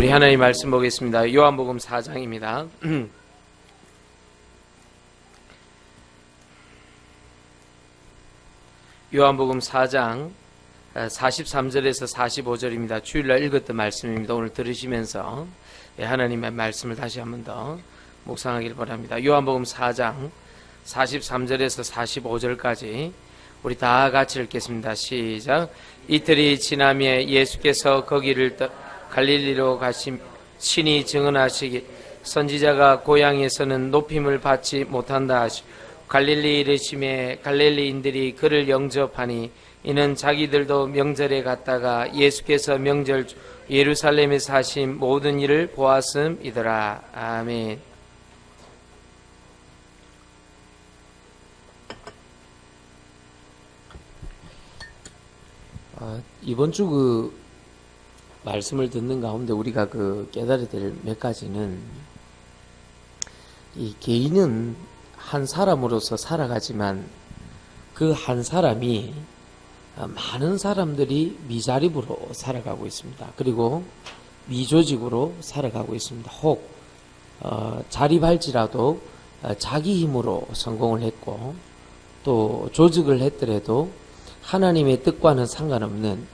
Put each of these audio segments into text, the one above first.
우리 하나님 말씀 보겠습니다. 요한복음 4장입니다. 요한복음 4장 43절에서 45절입니다. 주일날 읽었던 말씀입니다. 오늘 들으시면서 하나님의 말씀을 다시 한 번 더 묵상하길 바랍니다. 요한복음 4장 43절에서 45절까지 우리 다 같이 읽겠습니다. 시작. 이틀이 지나며 예수께서 거기를 갈릴리로 가심 친히 증언하시기 선지자가 고향에서는 높임을 받지 못한다 하시고 갈릴리 이르심에 갈릴리인들이 그를 영접하니 이는 자기들도 명절에 갔다가 예수께서 명절 예루살렘에서 하신 모든 일을 보았음이더라. 아멘. 이번 주 말씀을 듣는 가운데 우리가 깨달아야 될 몇 가지는, 이 개인은 한 사람으로서 살아가지만 그 한 사람이 많은 사람들이 미자립으로 살아가고 있습니다. 그리고 미조직으로 살아가고 있습니다. 혹 자립할지라도 자기 힘으로 성공을 했고 또 조직을 했더라도 하나님의 뜻과는 상관없는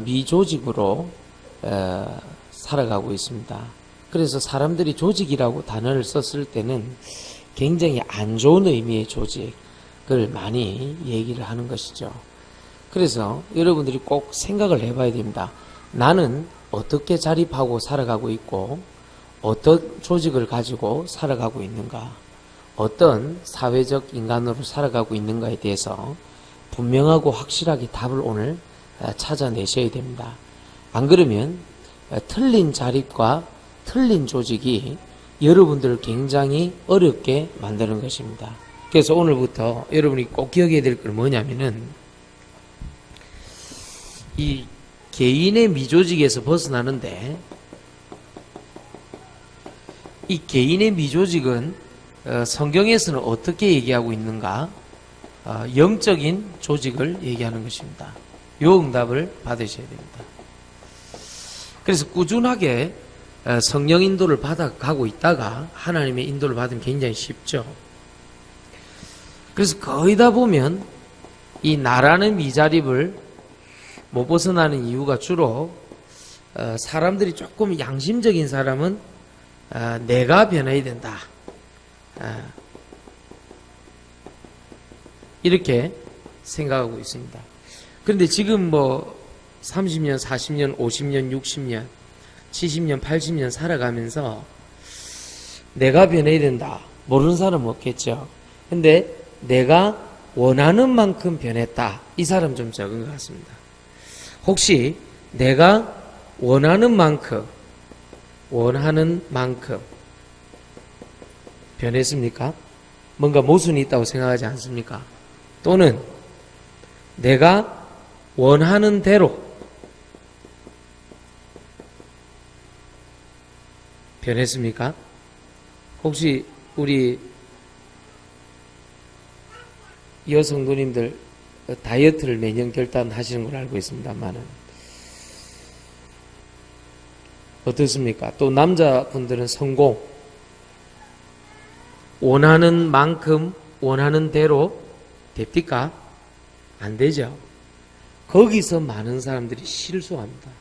미조직으로 살아가고 있습니다. 그래서 사람들이 조직이라고 단어를 썼을 때는 굉장히 안 좋은 의미의 조직을 많이 얘기를 하는 것이죠. 그래서 여러분들이 꼭 생각을 해봐야 됩니다. 나는 어떻게 자립하고 살아가고 있고 어떤 조직을 가지고 살아가고 있는가, 어떤 사회적 인간으로 살아가고 있는가에 대해서 분명하고 확실하게 답을 오늘 찾아내셔야 됩니다. 안 그러면 틀린 자립과 틀린 조직이 여러분들을 굉장히 어렵게 만드는 것입니다. 그래서 오늘부터 여러분이 꼭 기억해야 될 건 뭐냐면은, 이 개인의 미조직에서 벗어나는데, 이 개인의 미조직은 성경에서는 어떻게 얘기하고 있는가? 영적인 조직을 얘기하는 것입니다. 요 응답을 받으셔야 됩니다. 그래서 꾸준하게 성령 인도를 받아가고 있다가 하나님의 인도를 받으면 굉장히 쉽죠. 그래서 거의 다 보면 이 나라는 미자립을 못 벗어나는 이유가 주로 사람들이 조금 양심적인 사람은 내가 변해야 된다, 이렇게 생각하고 있습니다. 그런데 지금 30년, 40년, 50년, 60년, 70년, 80년 살아가면서 내가 변해야 된다, 모르는 사람은 없겠죠. 근데 내가 원하는 만큼 변했다, 이 사람 좀 적은 것 같습니다. 혹시 내가 원하는 만큼 변했습니까? 뭔가 모순이 있다고 생각하지 않습니까? 또는 내가 원하는 대로 변했습니까? 혹시 우리 여성도님들 다이어트를 매년 결단하시는 걸 알고 있습니다만은 어떻습니까? 또 남자분들은 성공, 원하는 만큼 원하는 대로 됩니까? 안 되죠. 거기서 많은 사람들이 실수합니다.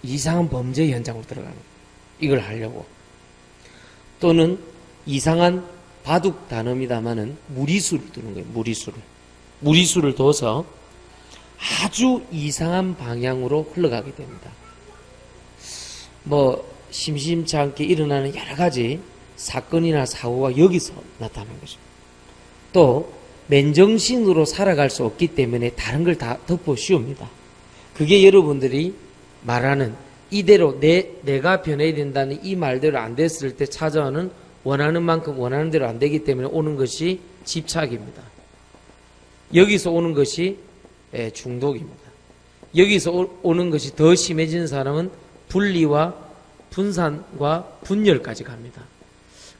이상한 범죄 현장으로 들어가는 거예요. 이걸 하려고. 또는 이상한 바둑 단어입니다마는 무리수를 두는 거예요. 무리수를 둬서 아주 이상한 방향으로 흘러가게 됩니다. 심심치 않게 일어나는 여러 가지 사건이나 사고가 여기서 나타나는 것입니다. 또 맨정신으로 살아갈 수 없기 때문에 다른 걸 다 덮어 씌웁니다. 그게 여러분들이 말하는 이대로 내가 변해야 된다는 이 말대로 안 됐을 때 찾아오는 원하는 만큼 원하는 대로 안 되기 때문에 오는 것이 집착입니다. 여기서 오는 것이 중독입니다. 여기서 오는 것이 더 심해지는 사람은 분리와 분산과 분열까지 갑니다.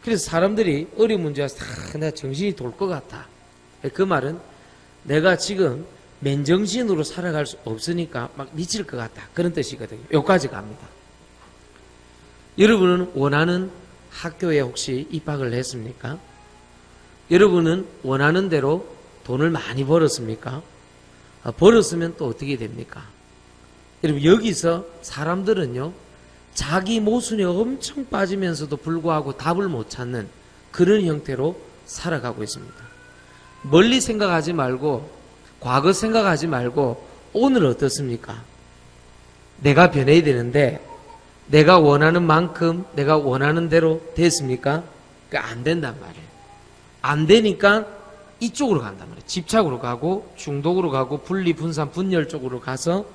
그래서 사람들이 어려운 문제 와서 내가 정신이 돌 것 같아. 그 말은 내가 지금 맨정신으로 살아갈 수 없으니까 막 미칠 것 같다, 그런 뜻이거든요. 여기까지 갑니다. 여러분은 원하는 학교에 혹시 입학을 했습니까? 여러분은 원하는 대로 돈을 많이 벌었습니까? 벌었으면 또 어떻게 됩니까? 여러분, 여기서 사람들은요, 자기 모순에 엄청 빠지면서도 불구하고 답을 못 찾는 그런 형태로 살아가고 있습니다. 멀리 생각하지 말고, 과거 생각하지 말고, 오늘 어떻습니까? 내가 변해야 되는데, 내가 원하는 만큼, 내가 원하는 대로 됐습니까? 안 된단 말이에요. 안 되니까 이쪽으로 간단 말이에요. 집착으로 가고, 중독으로 가고, 분리, 분산, 분열 쪽으로 가서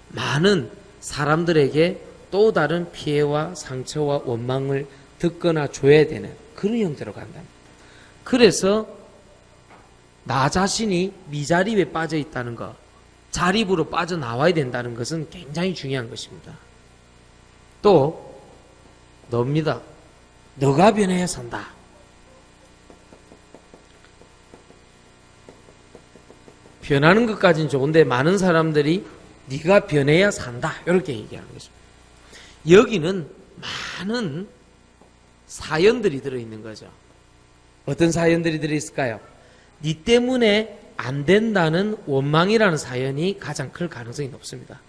많은 사람들에게 또 다른 피해와 상처와 원망을 듣거나 줘야 되는 그런 형태로 간답니다. 그래서 나 자신이 미자립에 빠져 있다는 것, 자립으로 빠져나와야 된다는 것은 굉장히 중요한 것입니다. 또 너입니다. 너가 변해야 산다. 변하는 것까지는 좋은데 많은 사람들이 네가 변해야 산다 이렇게 얘기하는 것입니다. 여기는 많은 사연들이 들어있는 거죠. 어떤 사연들이 들어있을까요? 네 때문에 안 된다는 원망이라는 사연이 가장 클 가능성이 높습니다.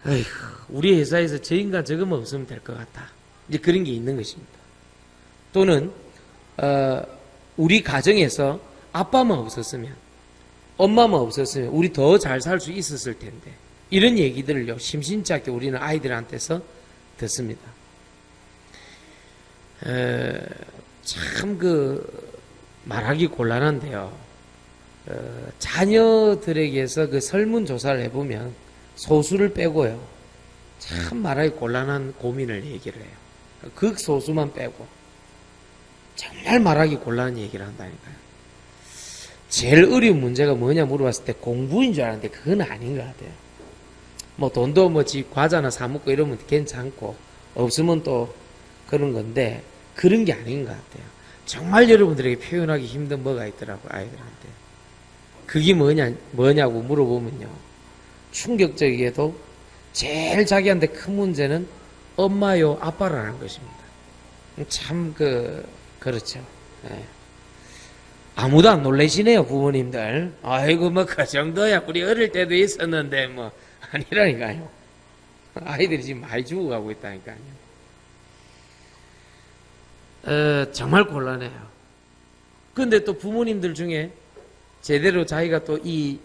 어이구, 우리 회사에서 저 인간 저거만 없으면 될 것 같다. 이제 그런 게 있는 것입니다. 또는 우리 가정에서 아빠만 없었으면, 엄마만 없었으면 우리 더 잘 살 수 있었을 텐데, 이런 얘기들을요 심심치 않게 우리는 아이들한테서 듣습니다. 참 말하기 곤란한데요. 자녀들에게서 그 설문조사를 해보면 소수를 빼고요, 참 말하기 곤란한 고민을 얘기를 해요. 극소수만 빼고 정말 말하기 곤란한 얘기를 한다니까요. 제일 어려운 문제가 뭐냐 물어봤을 때 공부인 줄 알았는데 그건 아닌 것 같아요. 뭐 돈도 뭐 집 과자나 사 먹고 이러면 괜찮고, 없으면 또 그런 건데 그런 게 아닌 것 같아요. 정말 여러분들에게 표현하기 힘든 뭐가 있더라고요, 아이들한테. 그게 뭐냐고 물어보면요, 충격적이게도 제일 자기한테 큰 문제는 엄마요, 아빠라는 것입니다. 참 그렇죠. 네. 아무도 안 놀라시네요, 부모님들. 아이고 뭐 그 정도야 우리 어릴 때도 있었는데 뭐 아니라니까요. 아이들이 지금 많이 죽어가고 있다니까요. 정말 곤란해요. 근데 또 부모님들 중에 제대로 자기가 또 이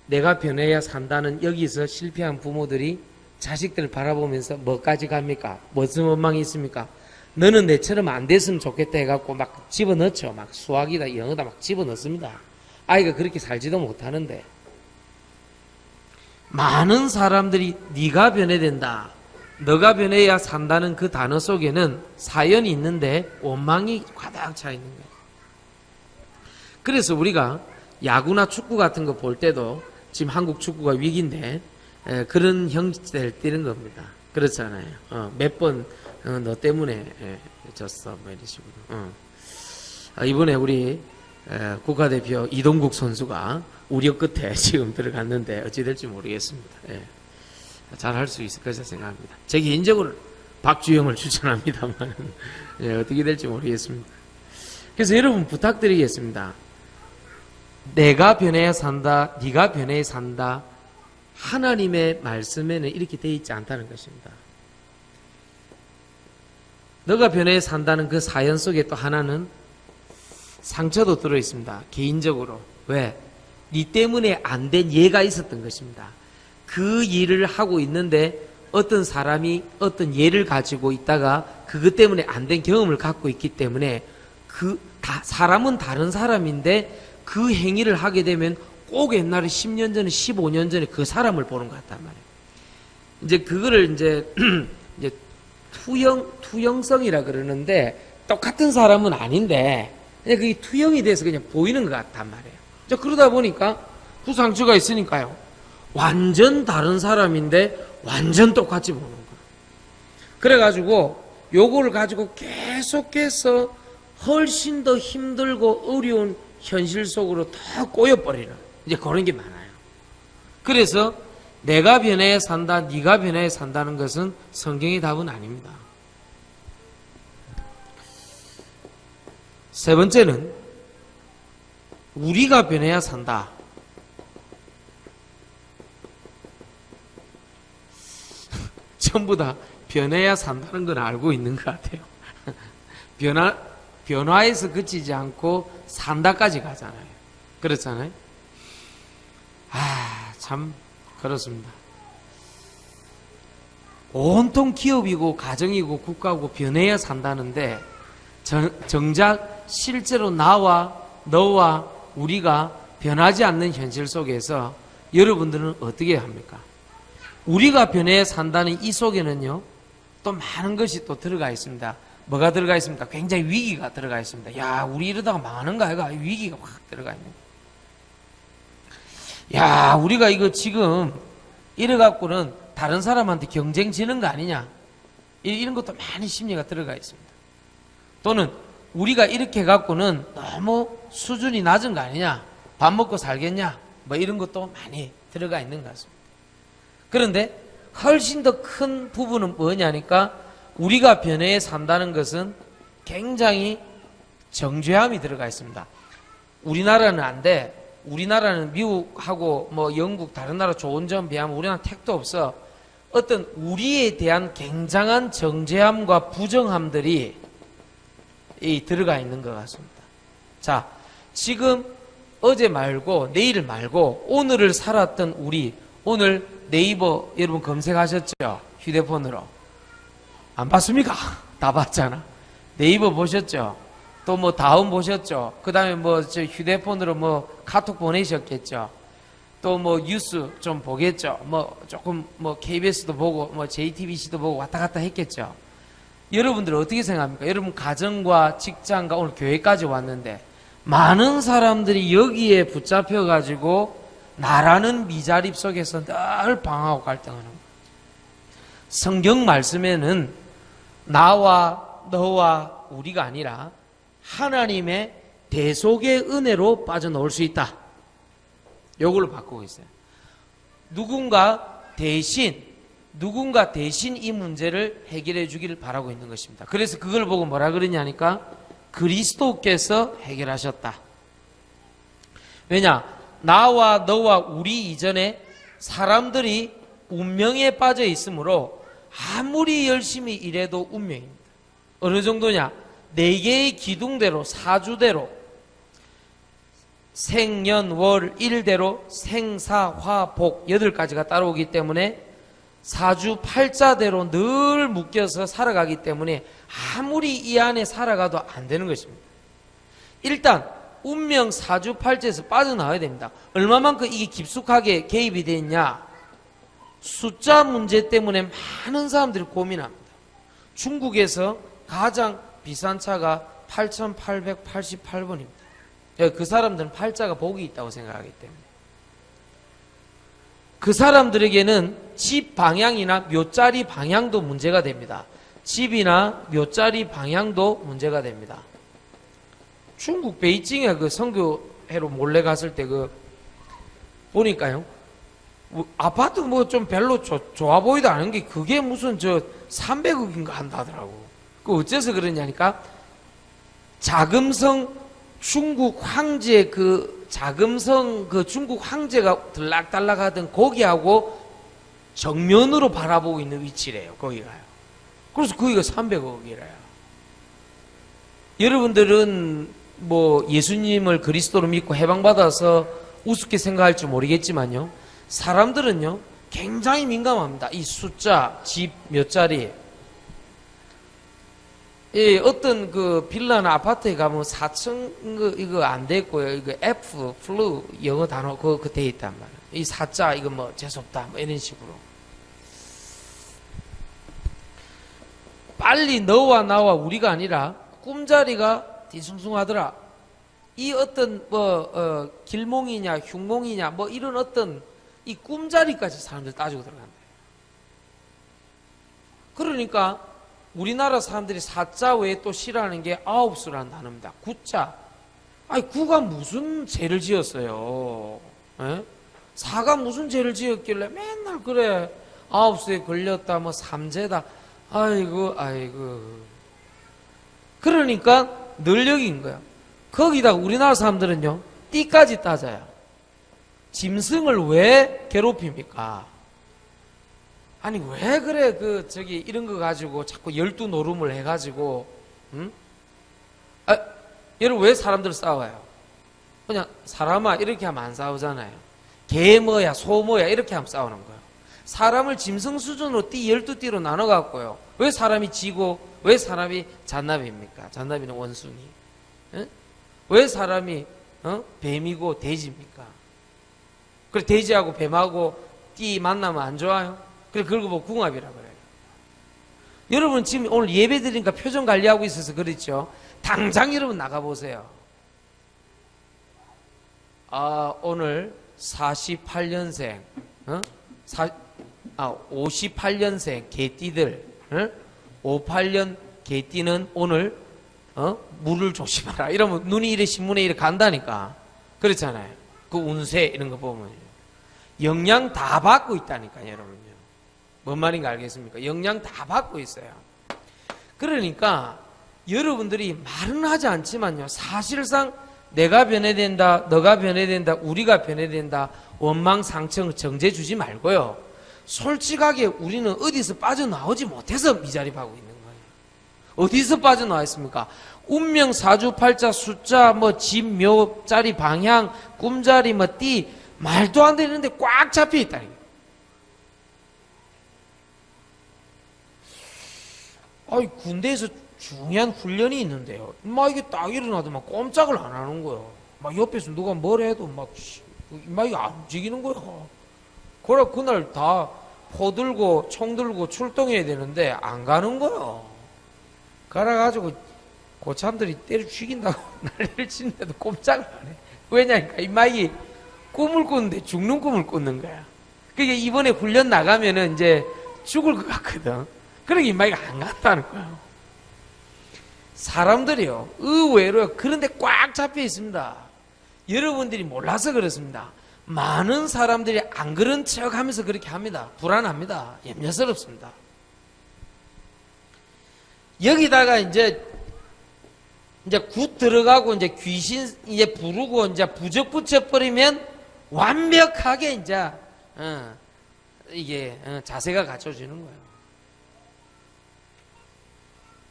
내가 변해야 산다는 여기서 실패한 부모들이 자식들을 바라보면서 뭐까지 갑니까? 무슨 원망이 있습니까? 너는 내처럼 안 됐으면 좋겠다 해갖고 막 집어넣죠. 막 수학이다 영어다 막 집어넣습니다. 아이가 그렇게 살지도 못하는데, 많은 사람들이 네가 변해야 된다, 너가 변해야 산다는 그 단어 속에는 사연이 있는데 원망이 가득 차 있는 거예요. 그래서 우리가 야구나 축구 같은 거 볼 때도 지금 한국 축구가 위기인데 그런 형태를 띠는 겁니다. 그렇잖아요. 몇 번 너 때문에 졌어 뭐 이런 식으로. 이번에 우리 국가대표 이동국 선수가 우려 끝에 지금 들어갔는데 어찌 될지 모르겠습니다. 잘할 수 있을 것이라 생각합니다. 제 개인적으로 박주영을 추천합니다만 어떻게 될지 모르겠습니다. 그래서 여러분 부탁드리겠습니다. 내가 변해야 산다, 네가 변해야 산다, 하나님의 말씀에는 이렇게 되어 있지 않다는 것입니다. 너가 변해야 산다는 그 사연 속에 또 하나는 상처도 들어있습니다. 개인적으로. 왜? 네 때문에 안 된 예가 있었던 것입니다. 그 일을 하고 있는데 어떤 사람이 어떤 예를 가지고 있다가 그것 때문에 안 된 경험을 갖고 있기 때문에 사람은 다른 사람인데 그 행위를 하게 되면 꼭 옛날에 10년 전에 15년 전에 그 사람을 보는 것 같단 말이에요. 이제 그거를 이제 투영성이라 그러는데 똑같은 사람은 아닌데 그냥 그게 투영이 돼서 그냥 보이는 것 같단 말이에요. 그러다 보니까 그 상처가 있으니까요, 완전 다른 사람인데 완전 똑같이 보는 거예요. 그래가지고 요거를 가지고 계속해서 훨씬 더 힘들고 어려운 현실 속으로 더 꼬여버리는 이제 그런 게 많아요. 그래서 내가 변해야 산다, 네가 변해야 산다는 것은 성경의 답은 아닙니다. 세 번째는 우리가 변해야 산다. 전부 다 변해야 산다는 건 알고 있는 것 같아요. 변화에서 그치지 않고 산다까지 가잖아요. 그렇잖아요. 참 그렇습니다. 온통 기업이고 가정이고 국가고 변해야 산다는데 정작 실제로 나와 너와 우리가 변하지 않는 현실 속에서 여러분들은 어떻게 합니까? 우리가 변해야 산다는 이 속에는요, 또 많은 것이 또 들어가 있습니다. 뭐가 들어가 있습니까? 굉장히 위기가 들어가 있습니다. 야, 우리 이러다가 망하는가? 해가 위기가 확 들어가 있는 거예요. 야, 우리가 이거 지금 이래갖고는 다른 사람한테 경쟁 지는 거 아니냐? 이런 것도 많이 심리가 들어가 있습니다. 또는 우리가 이렇게 해갖고는 너무 수준이 낮은 거 아니냐? 밥 먹고 살겠냐? 뭐 이런 것도 많이 들어가 있는 것 같습니다. 그런데 훨씬 더 큰 부분은 뭐냐니까 우리가 변해에 산다는 것은 굉장히 정죄함이 들어가 있습니다. 우리나라는 안 돼. 우리나라는 미국하고 뭐 영국 다른 나라 좋은 점 비하면 우리나라는 택도 없어. 어떤 우리에 대한 굉장한 정죄함과 부정함들이 들어가 있는 것 같습니다. 자, 지금 어제 말고 내일 말고 오늘을 살았던 우리, 오늘 네이버 여러분 검색하셨죠? 휴대폰으로. 안 봤습니까? 다 봤잖아. 네이버 보셨죠? 또 뭐 다음 보셨죠? 그 다음에 뭐 저 휴대폰으로 뭐 카톡 보내셨겠죠? 또 뭐 뉴스 좀 보겠죠? 뭐 조금 뭐 KBS도 보고 뭐 JTBC도 보고 왔다 갔다 했겠죠? 여러분들 어떻게 생각합니까? 여러분 가정과 직장과 오늘 교회까지 왔는데 많은 사람들이 여기에 붙잡혀 가지고 나라는 미자립 속에서 늘 방황하고 갈등하는 거예요. 성경 말씀에는 나와 너와 우리가 아니라 하나님의 대속의 은혜로 빠져나올 수 있다. 이걸로 바꾸고 있어요. 누군가 대신 이 문제를 해결해 주기를 바라고 있는 것입니다. 그래서 그걸 보고 뭐라 그러냐니까 그리스도께서 해결하셨다. 왜냐? 나와 너와 우리 이전에 사람들이 운명에 빠져 있으므로 아무리 열심히 일해도 운명입니다. 어느 정도냐? 4개의 기둥대로, 사주대로 생년월 일대로 생사화복 8가지가 따라오기 때문에 사주 팔자대로 늘 묶여서 살아가기 때문에 아무리 이 안에 살아가도 안 되는 것입니다. 일단 운명 사주 팔자에서 빠져나와야 됩니다. 얼마만큼 이게 깊숙하게 개입이 되어 있냐? 숫자 문제 때문에 많은 사람들이 고민합니다. 중국에서 가장 비싼 차가 8,888번입니다. 그 사람들은 팔자가 복이 있다고 생각하기 때문에. 그 사람들에게는 집 방향이나 묘자리 방향도 문제가 됩니다. 집이나 묘자리 방향도 문제가 됩니다. 중국 베이징에 그 선교회로 몰래 갔을 때 보니까요. 아파트 뭐 좀 별로 좋아 보이도 않은 게 그게 무슨 300억인가 한다더라고. 그 어째서 그러냐니까 자금성 중국 황제 자금성 중국 황제가 들락달락 하던 거기하고 정면으로 바라보고 있는 위치래요. 거기가요. 그래서 거기가 300억이래요. 여러분들은 뭐 예수님을 그리스도로 믿고 해방받아서 우습게 생각할지 모르겠지만요. 사람들은요 굉장히 민감합니다. 이 숫자, 집 몇 자리. 예, 어떤 빌라나 아파트에 가면 4층 이거 안 돼 있고요. 이거 F, flu 영어 단어 그거 돼 있단 말이에요. 이 4자 이거 뭐 재수없다 뭐 이런 식으로. 빨리 너와 나와 우리가 아니라 꿈자리가 뒤숭숭하더라. 이 어떤 길몽이냐 흉몽이냐 뭐 이런 어떤 이 꿈자리까지 사람들 따지고 들어간다. 그러니까 우리나라 사람들이 사자 외에 또 싫어하는 게 아홉수라는 단어입니다. 구자. 아니 구가 무슨 죄를 지었어요? 에? 사가 무슨 죄를 지었길래 맨날 그래 아홉수에 걸렸다 뭐 삼재다. 아이고. 그러니까 능력인 거야. 거기다가 우리나라 사람들은요, 띠까지 따져요. 짐승을 왜 괴롭힙니까? 아니, 왜 그래, 이런 거 가지고 자꾸 12노름을 해가지고, 응? 여러분, 왜 사람들 싸워요? 그냥, 사람아, 이렇게 하면 안 싸우잖아요. 개 뭐야, 소 뭐야, 이렇게 하면 싸우는 거예요. 사람을 짐승 수준으로 띠 12띠로 나눠갖고요. 왜 사람이 지고, 왜 사람이 잔나비입니까? 잔나비는 원숭이. 응? 왜 사람이, 뱀이고 돼지입니까? 그래, 돼지하고 뱀하고 띠 만나면 안 좋아요? 그래, 그걸 보고 궁합이라 그래요. 여러분 지금 오늘 예배 드리니까 표정 관리하고 있어서 그렇죠? 당장 여러분 나가보세요. 오늘 48년생, 58년생 개띠들, 58년 개띠는 오늘, 물을 조심하라. 이러면 눈이 이래 신문에 이래 간다니까. 그렇잖아요. 그 운세 이런 거 보면. 영양 다 받고 있다니까요, 여러분요. 뭔 말인가 알겠습니까? 영양 다 받고 있어요. 그러니까 여러분들이 말은 하지 않지만요, 사실상 내가 변해된다, 너가 변해된다, 우리가 변해된다, 원망상청 정죄 주지 말고요, 솔직하게 우리는 어디서 빠져나오지 못해서 미자립하고 있는 거예요. 어디서 빠져나와 있습니까? 운명, 사주팔자, 숫자, 집, 묘, 자리, 방향, 꿈자리, 띠, 말도 안 되는데 꽉 잡혀 있다니. 군대에서 중요한 훈련이 있는데요. 이게 딱 일어나도 꼼짝을 안 하는 거예요. 옆에서 누가 뭘 해도 이게 안 움직이는 거예요. 그래, 그날 다 포 들고 총 들고 출동해야 되는데 안 가는 거예요. 가라가지고 고참들이 때려 죽인다고 난리를 치는데도 꼼짝을 안 해. 왜냐니까 이마이 꿈을 꾸는데 죽는 꿈을 꾸는 거야. 그러니까 이번에 훈련 나가면은 이제 죽을 것 같거든. 그러니까 이마이가 안 간다는 거야. 사람들이요, 의외로 그런데 꽉 잡혀 있습니다. 여러분들이 몰라서 그렇습니다. 많은 사람들이 안 그런 척 하면서 그렇게 합니다. 불안합니다. 염려스럽습니다. 여기다가 이제 굿 들어가고 이제 귀신 이제 부르고 이제 부적 붙여버리면 완벽하게 이제, 이게, 자세가 갖춰지는 거예요.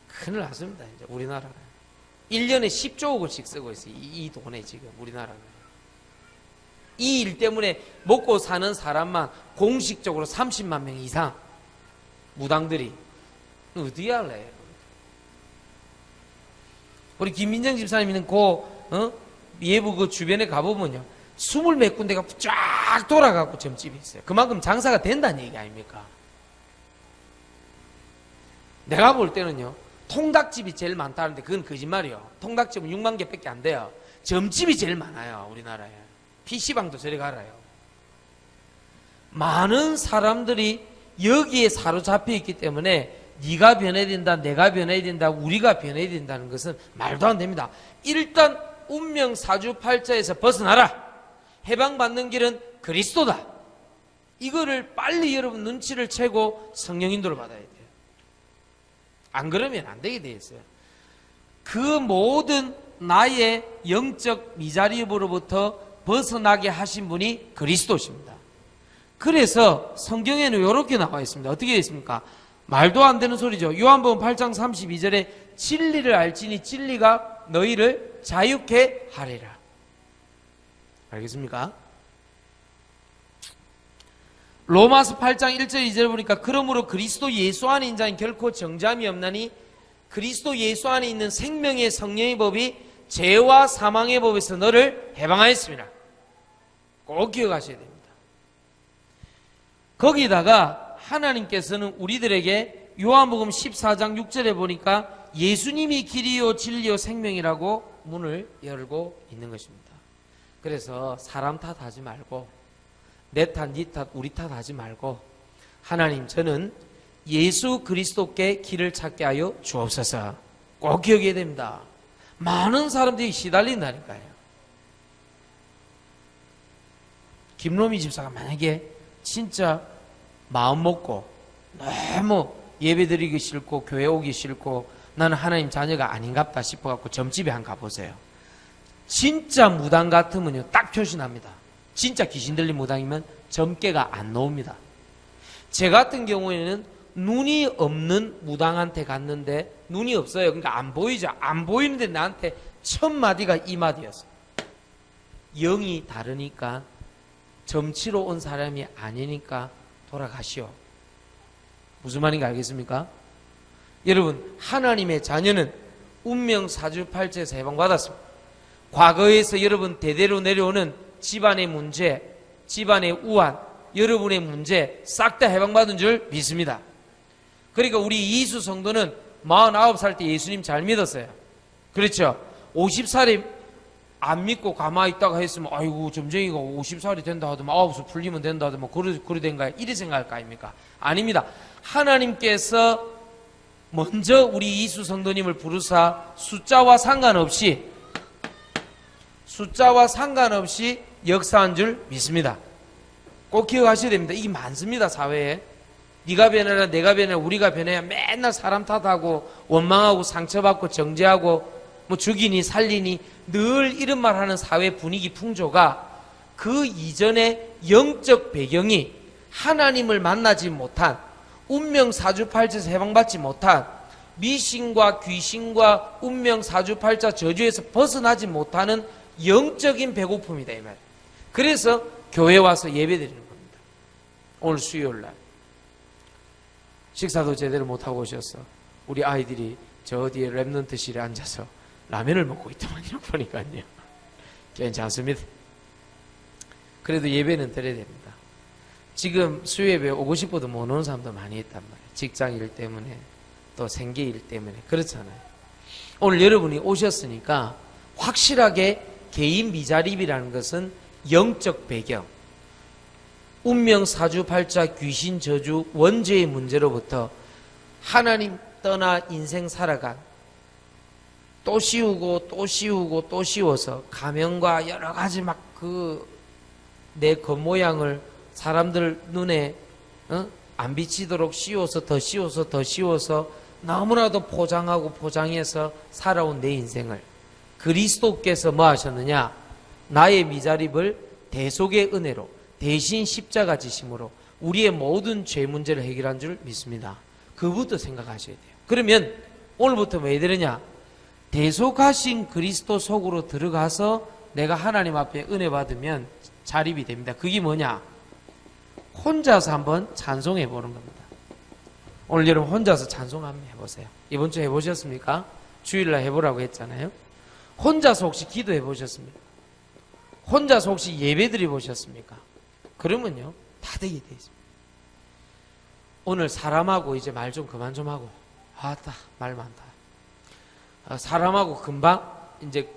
큰일 났습니다, 이제 우리나라가. 1년에 10조 원씩 쓰고 있어요. 이 돈에 지금 우리나라가. 이 일 때문에 먹고 사는 사람만 공식적으로 30만 명 이상 무당들이 어디 할래? 우리 김민정 집사님은 예부 그 주변에 가보면요, 20몇 군데가 쫙 돌아가고 점집이 있어요. 그만큼 장사가 된다는 얘기 아닙니까? 내가 볼 때는요, 통닭집이 제일 많다는데 그건 거짓말이요. 통닭집은 6만 개밖에 안 돼요. 점집이 제일 많아요, 우리나라에. PC방도 저리 가라요. 많은 사람들이 여기에 사로잡혀 있기 때문에 네가 변해야 된다, 내가 변해야 된다, 우리가 변해야 된다는 것은 말도 안 됩니다. 일단 운명 사주팔자에서 벗어나라. 해방받는 길은 그리스도다. 이거를 빨리 여러분 눈치를 채고 성령 인도를 받아야 돼요. 안 그러면 안 되게 돼 있어요. 그 모든 나의 영적 미자립으로부터 벗어나게 하신 분이 그리스도십니다. 그래서 성경에는 이렇게 나와 있습니다. 어떻게 되어 있습니까? 말도 안 되는 소리죠. 요한복음 8장 32절에 진리를 알지니 진리가 너희를 자유케 하리라. 알겠습니까? 로마서 8장 1절 2절 보니까 그러므로 그리스도 예수 안에 있는 자는 결코 정죄함이 없나니 그리스도 예수 안에 있는 생명의 성령의 법이 죄와 사망의 법에서 너를 해방하였습니다. 꼭 기억하셔야 됩니다. 거기다가 하나님께서는 우리들에게 요한복음 14장 6절에 보니까 예수님이 길이요 진리요 생명이라고 문을 열고 있는 것입니다. 그래서 사람 탓하지 말고 내 탓, 네 탓, 우리 탓 하지 말고 하나님 저는 예수 그리스도께 길을 찾게 하여 주옵소서. 꼭 기억해야 됩니다. 많은 사람들이 시달린다니까요. 김로미 집사가 만약에 진짜 마음 먹고 너무 예배 드리기 싫고 교회 오기 싫고 나는 하나님 자녀가 아닌갑다 싶어갖고 점집에 한 가보세요. 진짜 무당 같으면요 딱 표시납니다. 진짜 귀신 들린 무당이면 점괘가 안 나옵니다. 제 같은 경우에는 눈이 없는 무당한테 갔는데 눈이 없어요. 그러니까 안 보이죠. 안 보이는데 나한테 첫 마디가 이 마디였어요. 영이 다르니까 점치러 온 사람이 아니니까 돌아가시오. 무슨 말인가 알겠습니까? 여러분, 하나님의 자녀는 운명 사주팔자에서 해방받았습니다. 과거에서 여러분 대대로 내려오는 집안의 문제, 집안의 우환, 여러분의 문제 싹 다 해방받은 줄 믿습니다. 그러니까 우리 이수 성도는 49살 때 예수님 잘 믿었어요. 그렇죠? 50살에 안 믿고 가만히 있다가 했으면 아이고 점쟁이가 50살이 된다 하더만 9살 풀리면 된다 하더만 그래 된가요? 이리 생각할 거 아닙니까? 아닙니다. 하나님께서 먼저 우리 이수 성도님을 부르사 숫자와 상관없이 역사한 줄 믿습니다. 꼭 기억하셔야 됩니다. 이게 많습니다. 사회에. 네가 변해라 내가 변해라 우리가 변해야 맨날 사람 탓하고 원망하고 상처받고 정죄하고 뭐 죽이니 살리니 늘 이런 말 하는 사회 분위기 풍조가 그 이전의 영적 배경이 하나님을 만나지 못한 운명 사주팔자에서 해방받지 못한 미신과 귀신과 운명 사주팔자 저주에서 벗어나지 못하는 영적인 배고픔이다 이 말. 그래서 교회 와서 예배드리는 겁니다. 오늘 수요일날 식사도 제대로 못하고 오셨어. 우리 아이들이 저 어디에 랩넌트실에 앉아서 라면을 먹고 있더만요. 보니까요. 괜찮습니다. 그래도 예배는 드려야 됩니다. 지금 수요예배 오고 싶어도 못 오는 사람도 많이 있단 말이에요. 직장 일 때문에 또 생계 일 때문에 그렇잖아요. 오늘 여러분이 오셨으니까 확실하게 개인 미자립이라는 것은 영적 배경, 운명 사주팔자 귀신 저주 원죄의 문제로부터 하나님 떠나 인생 살아간 또 씌우고 또 씌우고 또 씌워서 가면과 여러 가지 막 내 겉모양을 사람들 눈에 안 비치도록 씌워서 더 씌워서 더 씌워서 너무나도 포장하고 포장해서 살아온 내 인생을 그리스도께서 뭐 하셨느냐? 나의 미자립을 대속의 은혜로 대신 십자가 지심으로 우리의 모든 죄 문제를 해결한 줄 믿습니다. 그부터 생각하셔야 돼요. 그러면 오늘부터 왜 되느냐? 대속하신 그리스도 속으로 들어가서 내가 하나님 앞에 은혜 받으면 자립이 됩니다. 그게 뭐냐? 혼자서 한번 찬송해 보는 겁니다. 오늘 여러분 혼자서 찬송 한번 해보세요. 이번 주에 해보셨습니까? 주일날 해보라고 했잖아요. 혼자서 혹시 기도해 보셨습니까? 혼자서 혹시 예배 드려 보셨습니까? 그러면요 다 되게 돼 있습니다. 오늘 사람하고 이제 말 좀 그만 좀 하고 아따 말 많다. 사람하고 금방 이제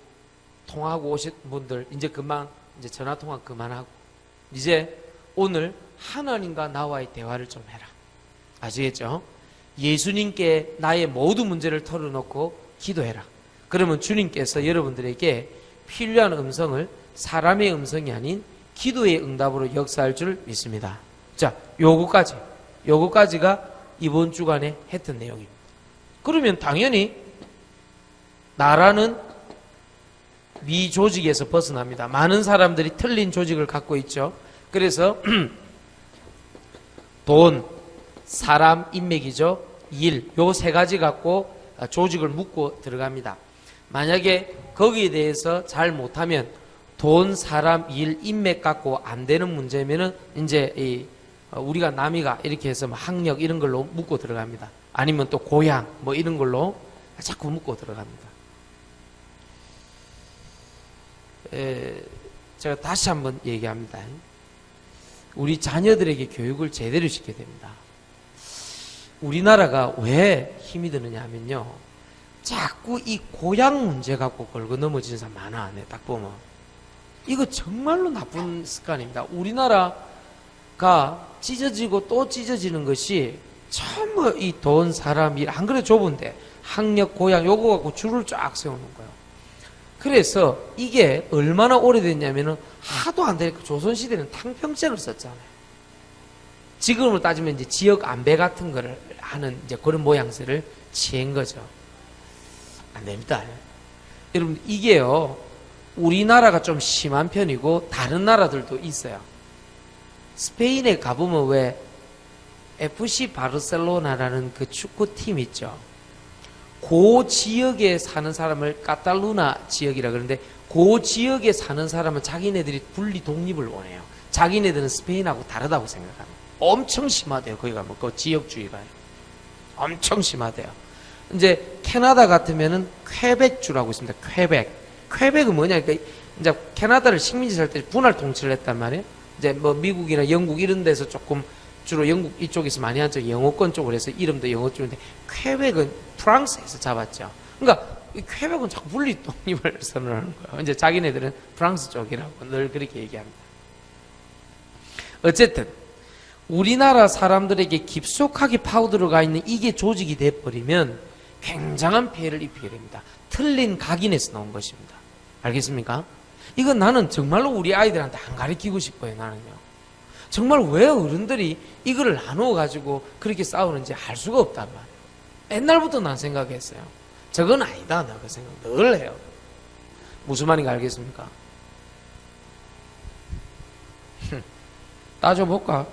통화하고 오신 분들 이제 금방 이제 전화 통화 그만하고 이제 오늘 하나님과 나와의 대화를 좀 해라. 아시겠죠? 예수님께 나의 모든 문제를 털어놓고 기도해라. 그러면 주님께서 여러분들에게 필요한 음성을 사람의 음성이 아닌 기도의 응답으로 역사할 줄 믿습니다. 자, 요거까지가 이번 주간에 했던 내용입니다. 그러면 당연히 나라는 미조직에서 벗어납니다. 많은 사람들이 틀린 조직을 갖고 있죠. 그래서 돈, 사람, 인맥이죠. 일, 요 세 가지 갖고 조직을 묶고 들어갑니다. 만약에 거기에 대해서 잘 못하면 돈, 사람, 일, 인맥 갖고 안 되는 문제면은 이제 우리가 남이가 이렇게 해서 뭐 학력 이런 걸로 묶고 들어갑니다. 아니면 또 고향 뭐 이런 걸로 자꾸 묶고 들어갑니다. 제가 다시 한번 얘기합니다. 우리 자녀들에게 교육을 제대로 시켜야 됩니다. 우리나라가 왜 힘이 드느냐 하면요. 자꾸 이 고향 문제 갖고 걸고 넘어지는 사람 많아. 딱 보면. 이거 정말로 나쁜 습관입니다. 우리나라가 찢어지고 또 찢어지는 것이 전부 이 돈, 사람, 일, 안 그래 좁은데 학력, 고향 요거 갖고 줄을 쫙 세우는 거예요. 그래서 이게 얼마나 오래됐냐면은 하도 안 되니까 조선시대는 탕평책을 썼잖아요. 지금으로 따지면 이제 지역 안배 같은 거를 하는 이제 그런 모양새를 취한 거죠. 안 됩니다. 여러분, 이게요, 우리나라가 좀 심한 편이고 다른 나라들도 있어요. 스페인에 가보면 왜 FC 바르셀로나라는 그 축구팀 있죠. 그 지역에 사는 사람을 카탈루나 지역이라 그러는데, 그 지역에 사는 사람은 자기네들이 분리 독립을 원해요. 자기네들은 스페인하고 다르다고 생각합니다. 엄청 심하대요. 거기 가면 그 지역주의가 엄청 심하대요. 이제 캐나다 같으면은 퀘벡주라고 있습니다. 퀘벡은 뭐냐? 그러니까 이제 캐나다를 식민지 살 때 분할 통치를 했단 말이에요. 이제 뭐 미국이나 영국 이런 데서 조금 주로 영국 이쪽에서 많이 한 쪽 영어권 쪽으로 해서 이름도 영어 쪽인데, 퀘벡은 프랑스에서 잡았죠. 그러니까 이 퀘벡은 자꾸 분리 독립을 선언하는 거예요. 이제 자기네들은 프랑스 쪽이라고 늘 그렇게 얘기합니다. 어쨌든 우리나라 사람들에게 깊숙하게 파고들어가 있는 이게 조직이 돼버리면 굉장한 피해를 입히게 됩니다. 틀린 각인에서 나온 것입니다. 알겠습니까? 이건 나는 정말로 우리 아이들한테 안 가르치고 싶어요. 나는요. 정말 왜 어른들이 이거를 나누어가지고 그렇게 싸우는지 알 수가 없단 말이에요. 옛날부터 난 생각했어요. 저건 아니다. 나 그 생각 늘 해요. 무슨 말인가 알겠습니까? 따져볼까?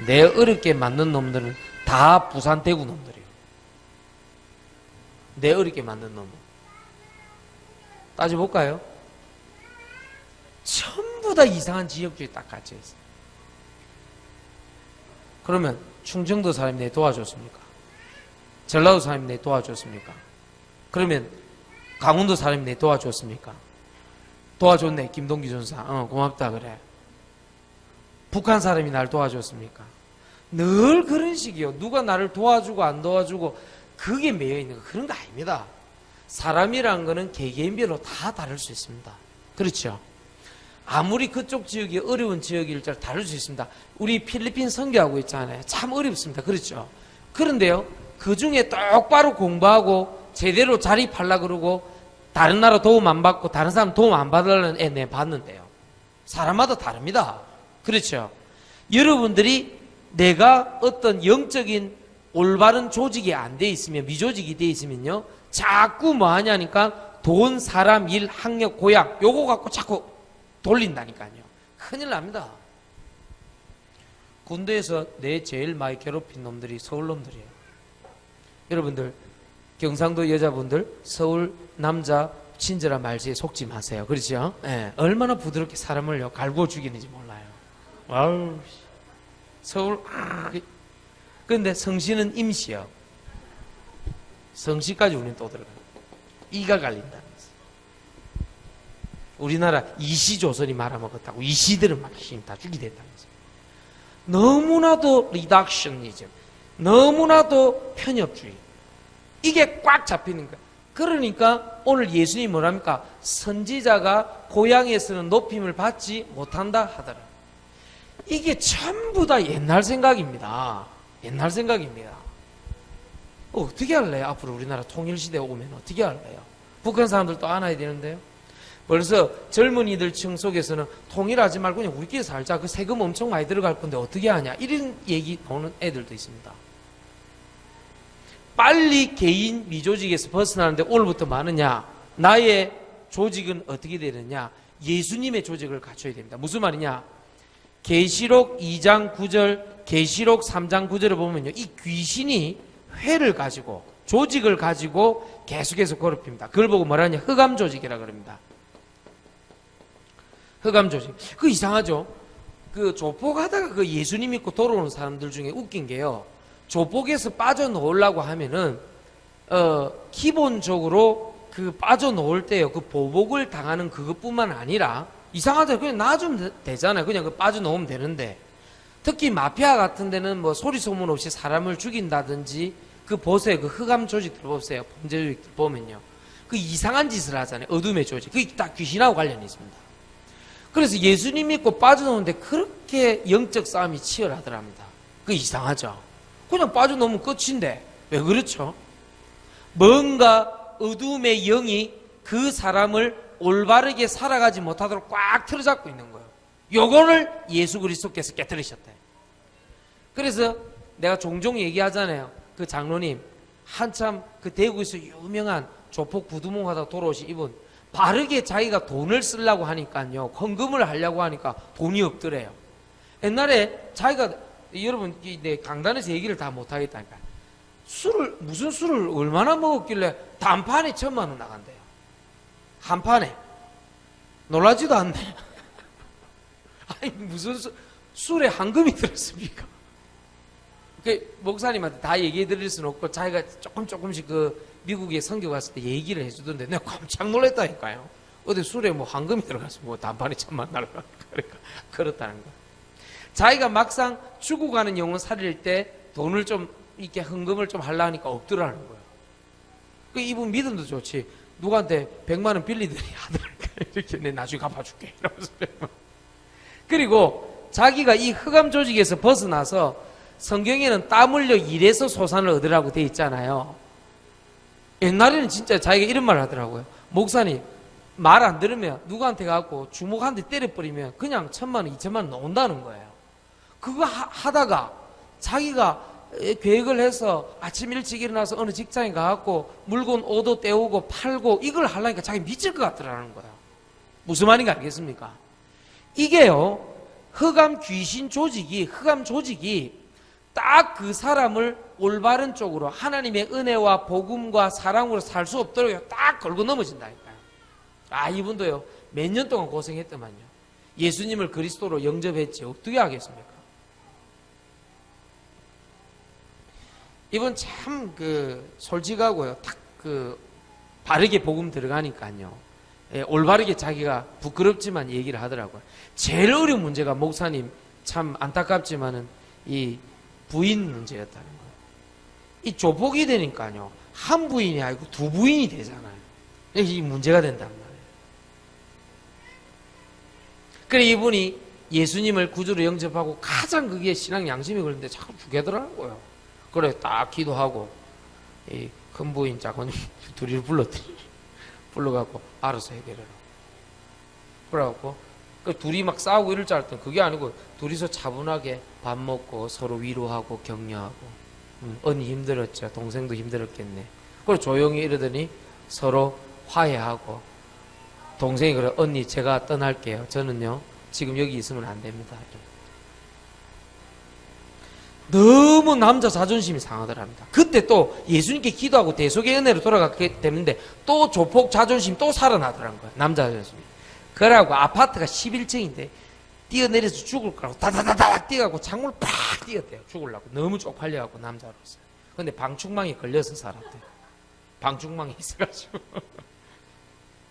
내 어렵게 만든 놈들은 다 부산 대구 놈들이에요. 내 어렵게 만든 놈은. 따져볼까요? 전부 다 이상한 지역주의 딱 갇혀 있어요. 그러면 충청도 사람이 내 도와줬습니까? 전라도 사람이 내 도와줬습니까? 그러면 강원도 사람이 내 도와줬습니까? 도와줬네. 김동기 전사. 고맙다 그래. 북한 사람이 날 도와줬습니까? 늘 그런 식이요. 누가 나를 도와주고 안 도와주고 그게 매여있는 거, 그런 거 아닙니다. 사람이란 거는 개개인별로 다 다를 수 있습니다. 그렇죠? 아무리 그쪽 지역이 어려운 지역일지라도 다를 수 있습니다. 우리 필리핀 선교하고 있잖아요. 참 어렵습니다. 그렇죠? 그런데요, 그 중에 똑바로 공부하고 제대로 자립하려고 그러고 다른 나라 도움 안 받고 다른 사람 도움 안 받으려는 애 내 봤는데요. 사람마다 다릅니다. 그렇죠? 여러분들이 내가 어떤 영적인 올바른 조직이 안 돼 있으면, 미조직이 돼 있으면요, 자꾸 뭐 하냐니까 돈, 사람, 일, 학력, 고향 요거 갖고 자꾸 돌린다니까요. 큰일 납니다. 군대에서 내 제일 많이 괴롭힌 놈들이 서울 놈들이에요. 여러분들, 경상도 여자분들 서울 남자 친절한 말지에 속지 마세요. 그렇죠? 예, 얼마나 부드럽게 사람을요 갈구어 죽이는지 몰라요. 와우. 서울. 그런데 성씨는 임시요. 성씨까지 우리는 또 들어가요. 이가 갈린다면서. 우리나라 이시조선이 말아먹었다고 이시들은 막 힘 다 죽이댔다면서. 너무나도 리덕셔니즘, 너무나도 편협주의, 이게 꽉 잡히는 거야. 그러니까 오늘 예수님이 뭐랍니까? 선지자가 고향에서는 높임을 받지 못한다 하더라. 이게 전부 다 옛날 생각입니다. 옛날 생각입니다. 어떻게 할래요? 앞으로 우리나라 통일시대 오면 어떻게 할래요? 북한 사람들도 안아야 되는데요. 벌써 젊은이들 층 속에서는 통일하지 말고 그냥 우리끼리 살자. 그 세금 엄청 많이 들어갈 건데 어떻게 하냐. 이런 얘기 나오는 애들도 있습니다. 빨리 개인 미조직에서 벗어나는데 오늘부터 많으냐? 나의 조직은 어떻게 되느냐? 예수님의 조직을 갖춰야 됩니다. 무슨 말이냐? 계시록 2장 9절, 계시록 3장 9절을 보면요, 이 귀신이 회를 가지고 조직을 가지고 계속해서 괴롭힙니다. 그걸 보고 뭐라냐? 흑암 조직이라 그럽니다. 흑암 조직. 그 이상하죠? 그 조폭하다가 그 예수님 믿고 돌아오는 사람들 중에 웃긴 게요, 조폭에서 빠져나오려고 하면은 기본적으로 그 빠져나올 때요, 그 보복을 당하는 그것뿐만 아니라 이상하다. 그냥 놔주면 되잖아요. 그냥 그 빠져나오면 되는데, 특히 마피아 같은 데는 뭐 소리 소문 없이 사람을 죽인다든지, 그 보세요. 그 흑암 조직들 보세요. 범죄 조직들 보면요, 그 이상한 짓을 하잖아요. 어둠의 조직. 그게 다 귀신하고 관련이 있습니다. 그래서 예수님 믿고 빠져나오는데 그렇게 영적 싸움이 치열하더랍니다. 그 이상하죠. 그냥 빠져나오면 끝인데 왜 그렇죠? 뭔가 어둠의 영이 그 사람을 올바르게 살아가지 못하도록 꽉 틀어잡고 있는 거예요. 요거를 예수 그리스도께서 깨뜨리셨대. 그래서 내가 종종 얘기하잖아요. 그 장로님, 한참 그 대구에서 유명한 조폭 구두몽 하다 돌아오신 이분, 바르게 자기가 돈을 쓰려고 하니까요, 헌금을 하려고 하니까 돈이 없더래요. 옛날에 자기가, 여러분 강단에서 얘기를 다 못하겠다니까, 무슨 술을 얼마나 먹었길래 단판에 1,000만 원 나간대요. 한 판에. 놀라지도 않네. 아니 무슨 술에 한금이 들었습니까? 그 목사님한테 다 얘기해 드릴 수는 없고, 자기가 조금씩 그 미국에 선교 갔을 때 얘기를 해주던데 내가 깜짝 놀랐다니까요. 어디 술에 뭐 한금이 들어가서 뭐 단판에 1,000만 원 날라가. 그러니까 그렇다는 거. 자기가 막상 죽어가는 영혼 살릴 때 돈을 좀 이렇게 헌금을 좀 하려 하니까 없더라는 거예요. 그 이분 믿음도 좋지. 누구한테 100만 원 빌리더니 하더라니까. 이렇게 내 나중에 갚아줄게. 이러면서. 그리고 자기가 이 흑암 조직에서 벗어나서, 성경에는 땀 흘려 일해서 소산을 얻으라고 돼 있잖아요. 옛날에는 진짜 자기가 이런 말을 하더라고요. 목사님, 말 안 들으면 누구한테 가고 주먹 한 대 때려버리면 그냥 1,000만 원, 2,000만 원 나온다는 거예요. 그거 하다가 자기가 계획을 해서 아침 일찍 일어나서 어느 직장에 가갖고 물건 오도 떼오고 팔고 이걸 하려니까 자기 미칠 것 같더라는 거예요. 무슨 말인지 알겠습니까? 이게요, 흑암 조직이 딱 그 사람을 올바른 쪽으로 하나님의 은혜와 복음과 사랑으로 살 수 없도록 딱 걸고 넘어진다니까요. 아, 이분도요 몇 년 동안 고생했더만요. 예수님을 그리스도로 영접했지 어떻게 하겠습니까? 이분 참 솔직하고요, 딱 바르게 복음 들어가니까요, 올바르게 자기가 부끄럽지만 얘기를 하더라고요. 제일 어려운 문제가, 목사님 참 안타깝지만은 이 부인 문제였다는 거예요. 이 조폭이 되니까요, 한 부인이 아니고 두 부인이 되잖아요. 이 문제가 된단 말이에요. 그래 이분이 예수님을 구주로 영접하고 가장 그게 신앙 양심이 그런데 자꾸 죽여더라는 거예요. 그래 딱 기도하고 이 큰 부인 작은 둘이를 불러갖고 알아서 해결해라. 그래갖고 그 둘이 막 싸우고 이럴 줄 알았더니 그게 아니고 둘이서 차분하게 밥 먹고 서로 위로하고 격려하고, 언니 힘들었죠. 동생도 힘들었겠네. 그리고 조용히 이러더니 서로 화해하고, 동생이 그래, 언니 제가 떠날게요. 저는요 지금 여기 있으면 안 됩니다. 너무 남자 자존심이 상하더랍니다. 그때 또 예수님께 기도하고 대속의 은혜로 돌아가게 되는데 또 조폭 자존심 또 살아나더라는 거예요. 남자 자존심이. 그러고 아파트가 11층인데 뛰어내려서 죽을 거라고 다다다다 뛰어가고 창문을 팍 뛰었대요. 죽으려고. 너무 쪽팔려갖고 남자로서. 근데 방충망에 걸려서 살았대요. 방충망이 있어가지고.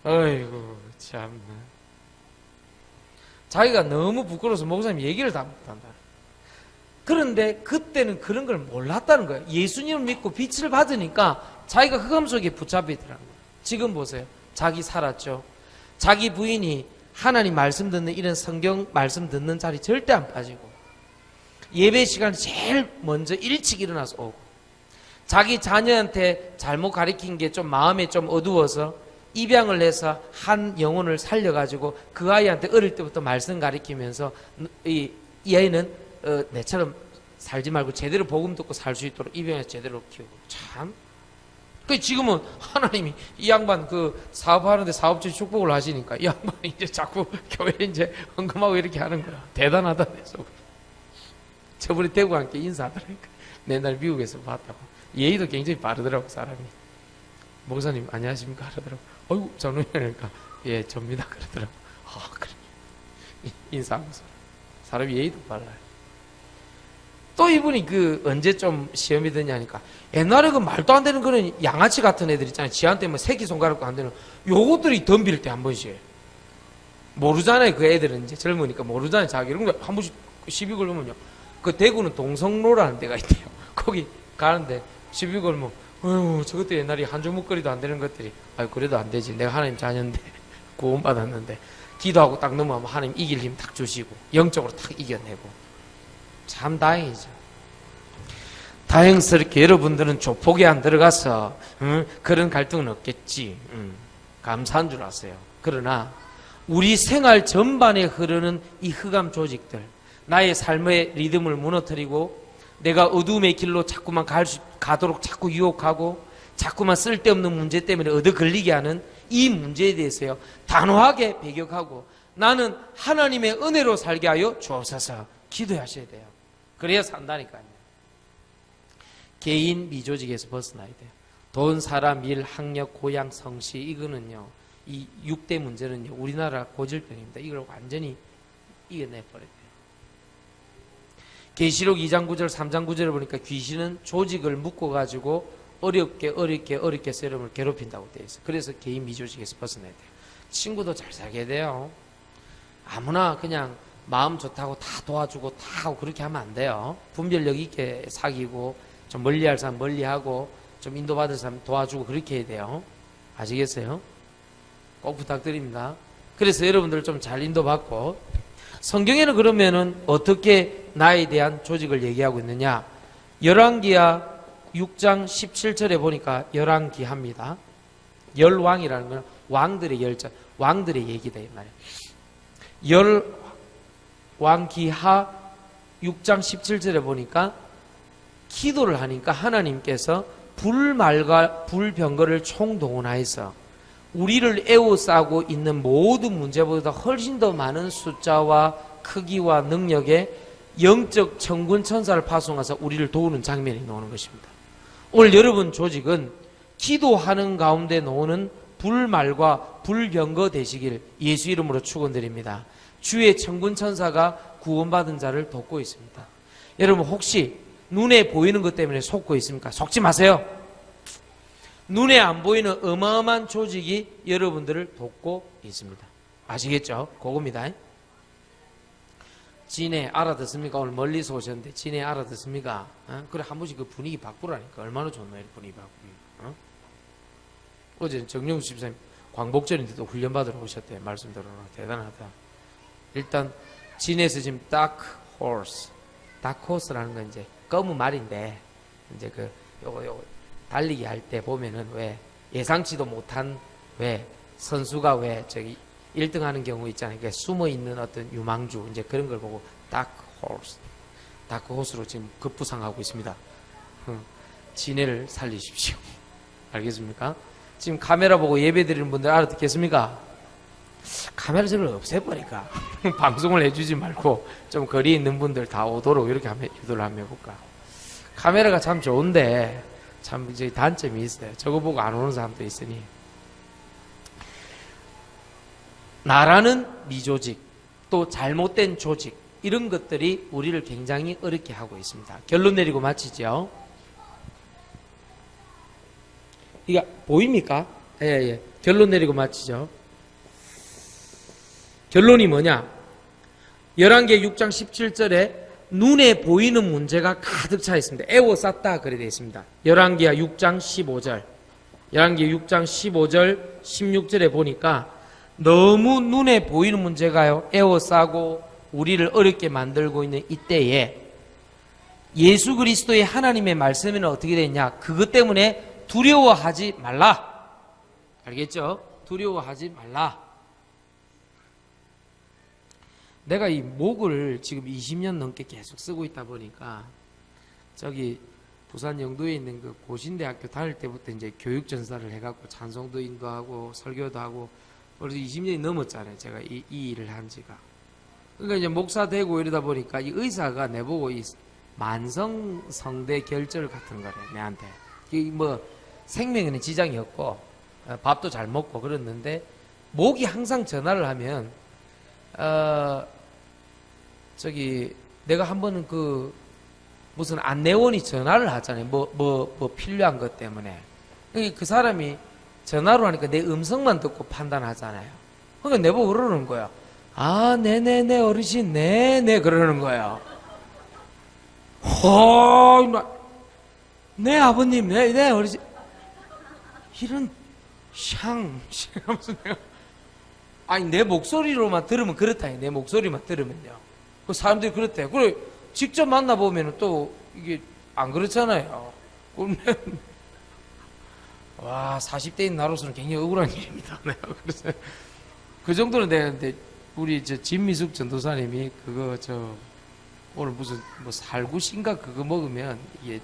어이구 참나. 자기가 너무 부끄러워서 목사님 얘기를 다 못한다. 그런데 그때는 그런 걸 몰랐다는 거예요. 예수님을 믿고 빛을 받으니까 자기가 흑암 속에 붙잡히더라는 거예요. 지금 보세요. 자기 살았죠. 자기 부인이 하나님 말씀 듣는 이런 성경 말씀 듣는 자리 절대 안 빠지고, 예배 시간에 제일 먼저 일찍 일어나서 오고, 자기 자녀한테 잘못 가르친 게 좀 마음에 좀 어두워서 입양을 해서 한 영혼을 살려가지고 그 아이한테 어릴 때부터 말씀 가르치면서 이 아이는 내처럼 살지 말고 제대로 복음 듣고 살 수 있도록 입양해서 제대로 키우고. 참. 지금은 하나님이 이 양반 사업하는데 사업주의 축복을 하시니까 이 양반이 이제 자꾸 교회에 이제 헌금하고 이렇게 하는 거야. 대단하다. 저번에 대구 함께 인사하더라니까. 맨날 미국에서 봤다고. 예의도 굉장히 바르더라고, 사람이. 목사님 안녕하십니까 그러더라고. 어이구 장로님이니까 예 접니다 그러더라고. 아 그래. 인사하면서 사람이 예의도 발라요. 또 이분이 언제 좀 시험이 드냐니까, 옛날에 말도 안 되는 그런 양아치 같은 애들 있잖아요. 지한테 뭐 새끼손가락도 안 되는 요것들이 덤빌 때 한 번씩. 모르잖아요. 그 애들은 이제 젊으니까 모르잖아요. 자기 이런 거 한 번씩 시비 걸면요. 대구는 동성로라는 데가 있대요. 거기 가는데 시비 걸면 어휴 저것도 옛날에 한 주먹거리도 안 되는 것들이, 아유 그래도 안 되지. 내가 하나님 자녀인데 구원받았는데 기도하고 딱 넘어가면 하나님 이길 힘 딱 주시고 영적으로 딱 이겨내고. 참 다행이죠. 다행스럽게 여러분들은 조폭에 안 들어가서 그런 갈등은 없겠지. 감사한 줄 아세요. 그러나 우리 생활 전반에 흐르는 이 흑암 조직들, 나의 삶의 리듬을 무너뜨리고 내가 어둠의 길로 자꾸만 가도록 자꾸 유혹하고 자꾸만 쓸데없는 문제 때문에 얻어 걸리게 하는 이 문제에 대해서요 단호하게 배격하고 나는 하나님의 은혜로 살게 하여 주옵소서 기도하셔야 돼요. 그래야 산다니까요. 개인 미조직에서 벗어나야 돼요. 돈, 사람, 일, 학력, 고향, 성씨 이거는요 이 6대 문제는요 우리나라 고질병입니다. 이걸 완전히 이겨내버려야 돼요. 계시록 2장 9절 3장 9절을 보니까 귀신은 조직을 묶어가지고 어렵게 해서 여러분을 괴롭힌다고 되어 있어요. 그래서 개인 미조직에서 벗어나야 돼요. 친구도 잘 사귀어야 돼요. 아무나 그냥 마음 좋다고 다 도와주고 다 하고 그렇게 하면 안 돼요. 분별력 있게 사귀고 좀 멀리할 사람 멀리하고 좀 인도받을 사람 도와주고 그렇게 해야 돼요. 아시겠어요? 꼭 부탁드립니다. 그래서 여러분들 좀 잘 인도받고 성경에는 그러면은 어떻게 나에 대한 조직을 얘기하고 있느냐? 열왕기하 6장 17절에 보니까 열왕기하입니다. 열왕이라는 건 왕들의 열자, 왕들의 얘기다 이 말이에요. 열왕기하 6장 17절에 보니까 기도를 하니까 하나님께서 불말과 불병거를 총동원하여서 우리를 에워싸고 있는 모든 문제보다 훨씬 더 많은 숫자와 크기와 능력의 영적 천군 천사를 파송해서 우리를 도우는 장면이 나오는 것입니다. 오늘 여러분 조직은 기도하는 가운데 나오는 불말과 불병거 되시길 예수 이름으로 축원드립니다. 주의 천군 천사가 구원받은 자를 돕고 있습니다. 여러분 혹시 눈에 보이는 것 때문에 속고 있습니까? 속지 마세요. 눈에 안 보이는 어마어마한 조직이 여러분들을 돕고 있습니다. 아시겠죠? 그겁니다. 진해 알아듣습니까? 오늘 멀리서 오셨는데 진해 알아듣습니까? 그래 한 번씩 그 분위기 바꾸라니까. 얼마나 좋나요? 분위기 바꾸기. 어제 정영수 집사님 광복절인데도 훈련받으러 오셨대요. 말씀 들어라. 대단하다. 일단 진해에서 지금 다크호스라는 건 이제 검은 말인데 이제 그 요거 달리기 할 때 보면은 왜 예상치도 못한 왜 선수가 왜 저기 1등 하는 경우 있잖아요. 그러니까 숨어 있는 어떤 유망주 이제 그런 걸 보고 다크호스로 지금 급부상하고 있습니다. 진해를 살리십시오. 알겠습니까? 지금 카메라 보고 예배 드리는 분들 알아듣겠습니까? 카메라 저를 없애버리니까 방송을 해주지 말고 좀 거리에 있는 분들 다 오도록 이렇게 유도를 한번 해볼까. 카메라가 참 좋은데 참 이제 단점이 있어요. 저거 보고 안 오는 사람도 있으니. 나라는 미조직, 또 잘못된 조직 이런 것들이 우리를 굉장히 어렵게 하고 있습니다. 결론 내리고 마치죠. 이게 보입니까? 예. 결론 내리고 마치죠. 결론이 뭐냐? 열왕기 6장 17절에 눈에 보이는 문제가 가득 차 있습니다. 에워쌌다 그래 되어 있습니다. 열왕기하 6장 15절 열왕기 6장 15절 16절에 보니까 너무 눈에 보이는 문제가요 에워싸고 우리를 어렵게 만들고 있는 이때에 예수 그리스도의 하나님의 말씀에는 어떻게 되냐? 그것 때문에 두려워하지 말라. 알겠죠? 두려워하지 말라. 내가 이 목을 지금 20년 넘게 계속 쓰고 있다 보니까 저기 부산 영도에 있는 그 고신대학교 다닐 때부터 이제 교육전사를 해갖고 찬송도 인도하고 설교도 하고 벌써 20년이 넘었잖아요. 제가 이 일을 한 지가. 그러니까 이제 목사 되고 이러다 보니까 이 의사가 내보고 이 만성성대 결절 같은 거래, 내한테. 이 뭐 생명에는 지장이 없고 밥도 잘 먹고 그랬는데 목이 항상 전화를 하면 저기 내가 한 번은 그 무슨 안내원이 전화를 하잖아요. 뭐 필요한 것 때문에. 그 사람이 전화로 하니까 내 음성만 듣고 판단하잖아요. 그러니까 내보고 그러는 거야. 아, 네네네 어르신, 네네 그러는 거야. 네 아버님, 네 어르신. 이런 하면서 내가 아니 내 목소리로만 들으면 그렇다. 내 목소리만 들으면요. 그 사람들이 그렇대. 그래 직접 만나보면 또 이게 안 그렇잖아요. 그러면 와 40대인 나로서는 굉장히 억울한 일입니다. 내가 그래서 그 정도는 내가 근데 우리 저 진미숙 전도사님이 그거 저 오늘 무슨 뭐 살구씨인가 그거 먹으면 이게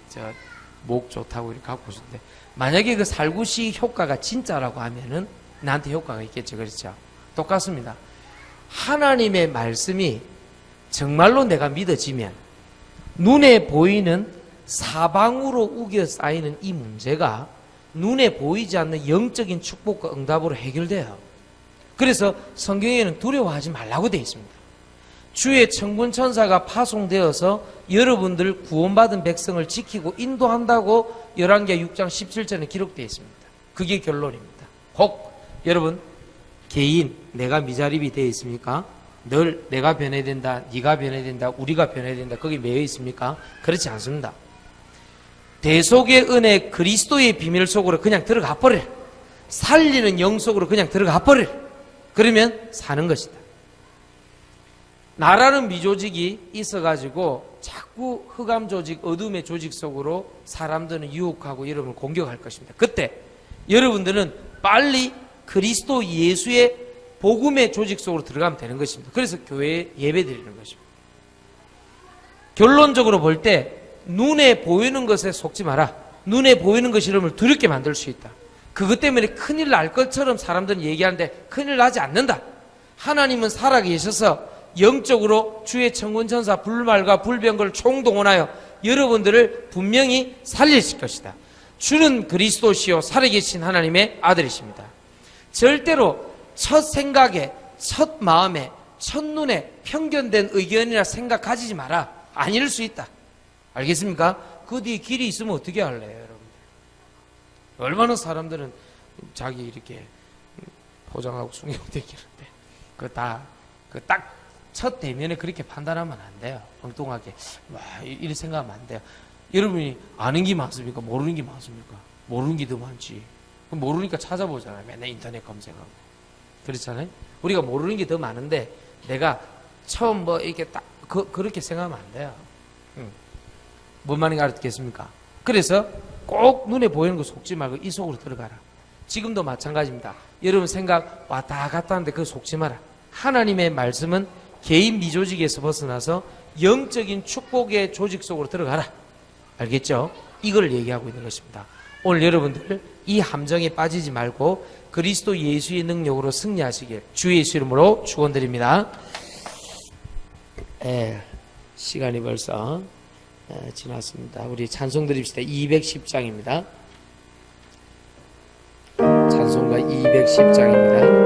목 좋다고 이렇게 갖고 오셨는데, 만약에 그 살구씨 효과가 진짜라고 하면은 나한테 효과가 있겠죠. 그렇죠? 똑같습니다. 하나님의 말씀이 정말로 내가 믿어지면 눈에 보이는 사방으로 우겨 쌓이는 이 문제가 눈에 보이지 않는 영적인 축복과 응답으로 해결돼요. 그래서 성경에는 두려워하지 말라고 되어 있습니다. 주의 천군 천사가 파송되어서 여러분들 구원받은 백성을 지키고 인도한다고 열왕기하 6장 17절에 기록되어 있습니다. 그게 결론입니다. 혹 여러분 개인 내가 미자립이 되어 있습니까? 늘 내가 변해야 된다, 네가 변해야 된다, 우리가 변해야 된다, 거기 매여 있습니까? 그렇지 않습니다. 대속의 은혜 그리스도의 비밀 속으로 그냥 들어가 버려. 살리는 영 속으로 그냥 들어가 버려. 그러면 사는 것이다. 나라는 미조직이 있어가지고 자꾸 흑암 조직, 어둠의 조직 속으로 사람들은 유혹하고 여러분을 공격할 것입니다. 그때 여러분들은 빨리 그리스도 예수의 복음의 조직 속으로 들어가면 되는 것입니다. 그래서 교회에 예배 드리는 것입니다. 결론적으로 볼 때 눈에 보이는 것에 속지 마라. 눈에 보이는 것이 여러분을 두렵게 만들 수 있다. 그것 때문에 큰일 날 것처럼 사람들은 얘기하는데 큰일 나지 않는다. 하나님은 살아계셔서 영적으로 주의 천군천사 불말과 불병거를 총동원하여 여러분들을 분명히 살리실 것이다. 주는 그리스도시요 살아계신 하나님의 아들이십니다. 절대로 첫 생각에, 첫 마음에, 첫눈에 편견된 의견이나 생각 가지지 마라. 아닐 수 있다. 알겠습니까? 그 뒤에 길이 있으면 어떻게 할래요, 여러분? 얼마나 사람들은 자기 이렇게 포장하고 순경되기는데, 딱 첫 대면에 그렇게 판단하면 안 돼요. 엉뚱하게. 와, 이렇게 생각하면 안 돼요. 여러분이 아는 게 많습니까? 모르는 게 많습니까? 모르는 게 더 많지. 모르니까 찾아보잖아요. 맨날 인터넷 검색하고. 그렇잖아요? 우리가 모르는 게 더 많은데, 내가 처음 뭐 이렇게 딱, 그렇게 생각하면 안 돼요. 뭔 말인지 알았겠습니까? 그래서 꼭 눈에 보이는 거 속지 말고 이 속으로 들어가라. 지금도 마찬가지입니다. 여러분 생각 왔다 갔다 하는데 그거 속지 마라. 하나님의 말씀은 개인 미조직에서 벗어나서 영적인 축복의 조직 속으로 들어가라. 알겠죠? 이걸 얘기하고 있는 것입니다. 오늘 여러분들 이 함정에 빠지지 말고 그리스도 예수의 능력으로 승리하시길 주 예수 이름으로 축원드립니다. 시간이 벌써 지났습니다. 우리 찬송 드립시다. 210장입니다. 찬송가 210장입니다.